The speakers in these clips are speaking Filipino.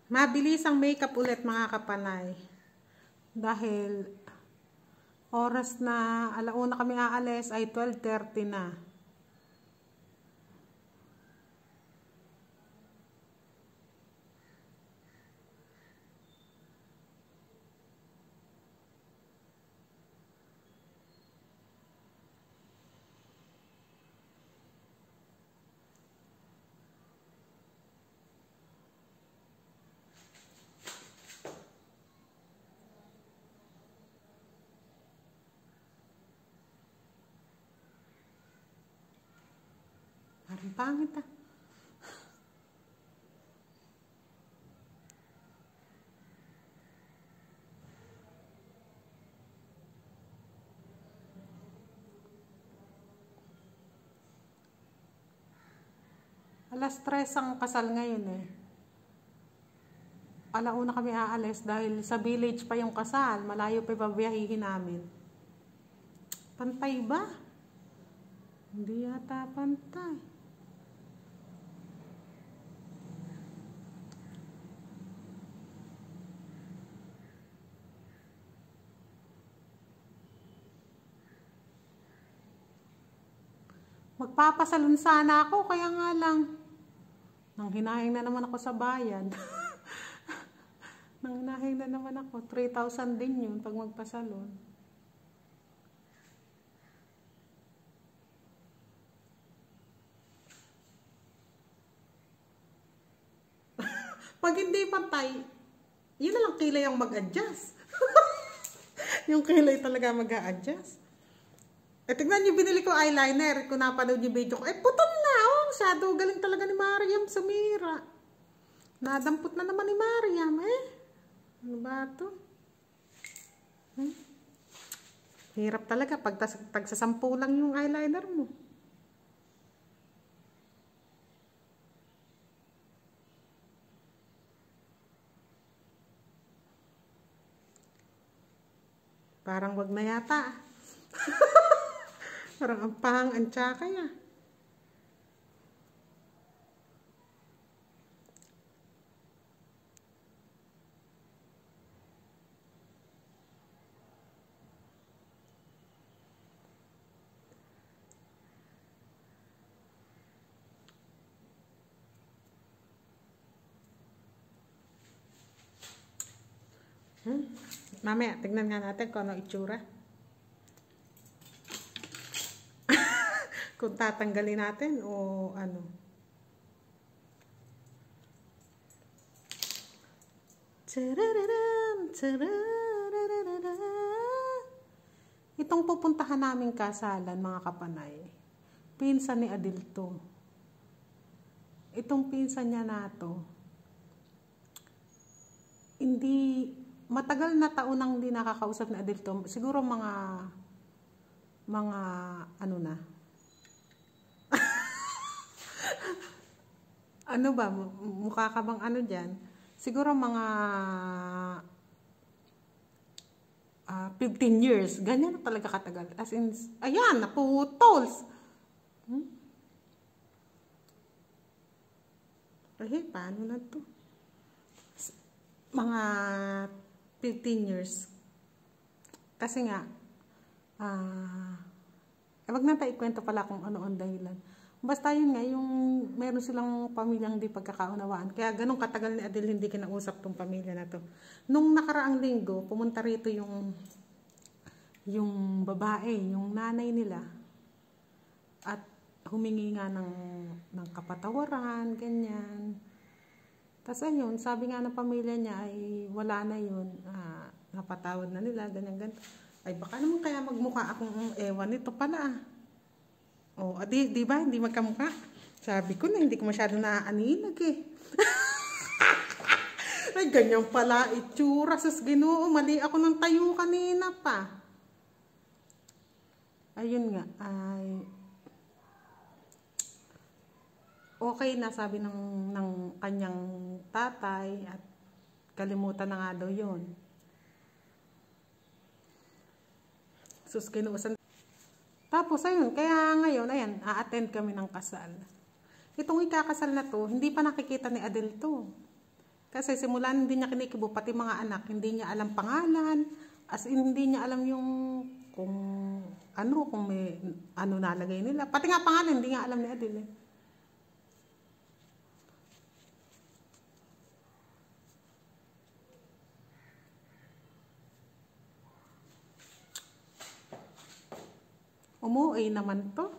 Mabilis ang makeup ulit mga kapanay. Dahil oras na alauna kami aalis ay 12:30 na. Parang pangit ah. Alas 3 ang kasal ngayon eh. Alauna kami aalis dahil sa village pa yung kasal. Malayo pa ibabiyahihin namin. Pantay ba? Hindi yata pantay. Magpapasalon sana ako, kaya nga lang. Nang hinahing na naman ako sa bayan. Nang hinahing na naman ako. 3,000 din yun pag magpasalon. Pag hindi pantay, yun na lang kilay ang mag-adjust. Yung kilay talaga mag-a-adjust. Eh, tignan nyo, binili ko eyeliner. Kung napanood yung video ko, eh, putol na. Oh, shadow. Galing talaga ni Mariam Sumira. Nadampot na naman ni Mariam, eh. Ano ba ito? Hirap talaga. Pag tagsasampu lang yung eyeliner mo. Parang wag na yata. Parang ang pang-antsa kaya. Mamaya, tignan nga natin kung ano itsura. Kung tatanggalin natin o ano. Itong pupuntahan naming kasalan, mga kapanay, pinsan ni Adil to. Itong pinsan niya na to, hindi, matagal na taon nang hindi nakakausap ni Adil to. Siguro mga ano na. Ano ba? Mukha ka bang ano dyan? Siguro mga 15 years. Ganyan na talaga katagal. As in, ayan, naputols. Eh, paano na to? Mga 15 years. Kasi nga, wag na tayo ikwento pala kung ano ang dahilan. Basta yun nga, yung meron silang pamilyang di pagkakaunawaan. Kaya ganun katagal ni Adil hindi kinausap tong pamilya na to. Nung nakaraang linggo, pumunta rito yung babae, yung nanay nila. At humingi nga ng kapatawaran, ganyan. Tapos ayun, sabi nga ng pamilya niya ay wala na yun. Napatawad na nila, ganyan. Ay baka naman kaya magmukha akong ewan nito pala. Oh, di ba? Hindi magkamukha. Sabi ko na, hindi ko masyado naaaninag eh. Ay, ganyan pala itsura. Sus, Ginoo, mali ako ng tayo kanina pa. Ayun nga, ay okay na, sabi ng kanyang tatay, at kalimutan na nga daw yun. Sus, Ginoo. Tapos, ayun, kaya ngayon, ayan, a-attend kami ng kasal. Itong ikakasal na to, hindi pa nakikita ni Adel to. Kasi simulan hindi niya kinikibo, pati mga anak, hindi niya alam pangalan. As in, hindi niya alam yung kung ano, kung may ano nalagay nila. Pati nga pangalan, hindi nga alam ni Adele. Umuwi naman to.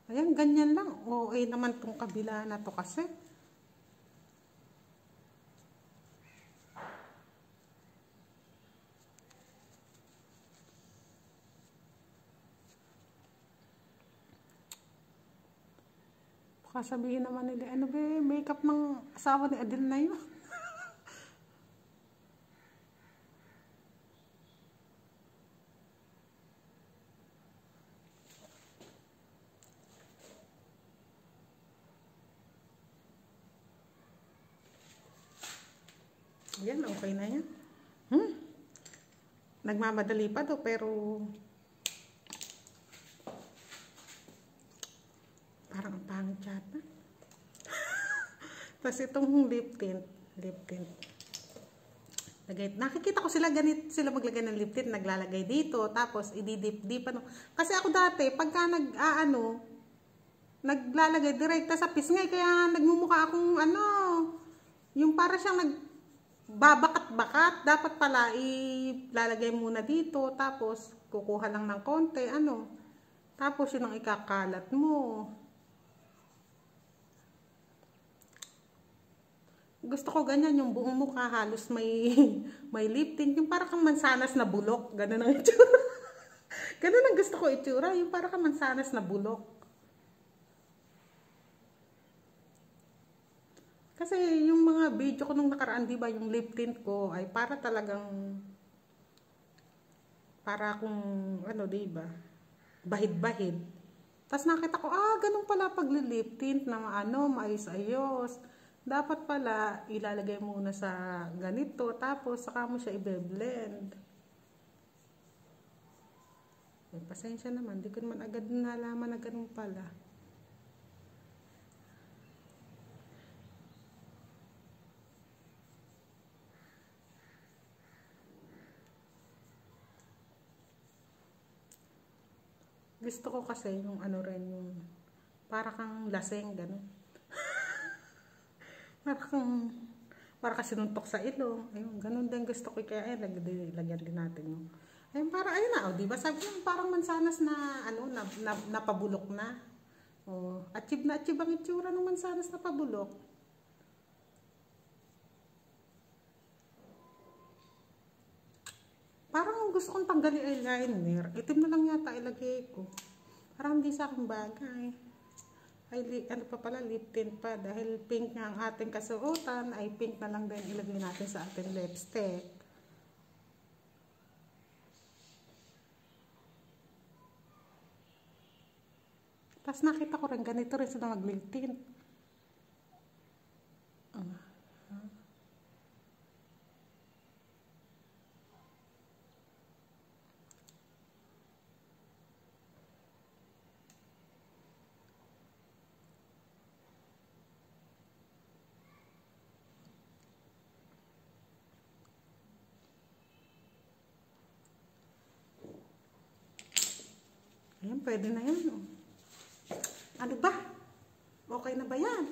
Ayan, ganyan lang. OA naman tong kabila na to kasi. Baka sabihin naman nila, ano ba, makeup ng asawa ni Adele na yun. Yan, okay na yan. Nagmamadali pa to, pero parang ang pangit yata. Tapos itong lip tint. Nakikita ko sila sila maglagay ng lip tint, naglalagay dito, tapos ididip-dip ano. Kasi ako dati, pagka naglalagay direkta sa pisngay, kaya nagmumukha akong ano, yung para siyang babakat-bakat, dapat pala ilalagay muna dito, tapos kukuha lang ng konti, ano, tapos yun ang ikakalat mo. Gusto ko ganyan, yung buong mukha halos may lip tint, yung para kang mansanas na bulok, ganun ang itsura. Ganun ang gusto ko itsura, yung para kang mansanas na bulok. Kasi yung mga video ko nung nakaraan, diba, yung lip tint ko ay para talagang, para kung, ano, diba, bahid-bahid. Tapos nakita ko, ganun pala pag-lip tint na ano, maayos-ayos. Dapat pala, ilalagay muna sa ganito, tapos saka mo siya i-blend. Pasensya naman, di ko naman agad nalaman na ganun pala. Gusto ko kasi yung ano rin, yung para kang laseng, gano'n. para ka sinuntok sa ilong. Ayun, gano'n din gusto ko. Kaya lagyan din natin yung. Ayun, para, ayun na, diba? Sabi ko, parang mansanas na, ano, napabulok na. Achieve na achieve ang itsura ng mansanas na pabulok. Parang gusto kong tanggalin eyeliner. Itim na lang yata ilagay ko. Parang hindi sa akin bagay. Ay, ano pa pala, lip tint pa. Dahil pink nga ang ating kasuotan, ay pink na lang din ilagay natin sa ating lipstick. Tapos nakita ko rin, ganito rin sila mag-lip tint. Ayan, pwede na yan. Ano ba? Okay na ba yan?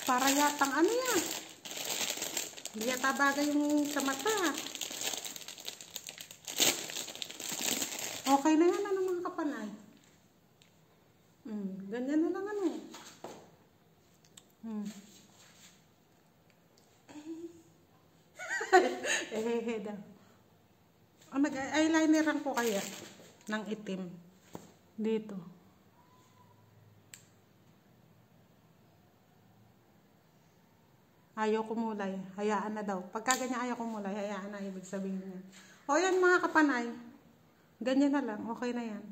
Para yatang ano yan? Hindi yata bagay yung sa mata. Okay na yan, ano mga kapanay? Ganyan na lang ano. Daw. Nag-eyelineran ko kaya ng itim dito. Ayaw kumulay, hayaan na daw. Pagka ganyan ayaw kumulay, hayaan na, ibig sabihin niya. O yan mga kapanay, ganyan na lang, okay na yan.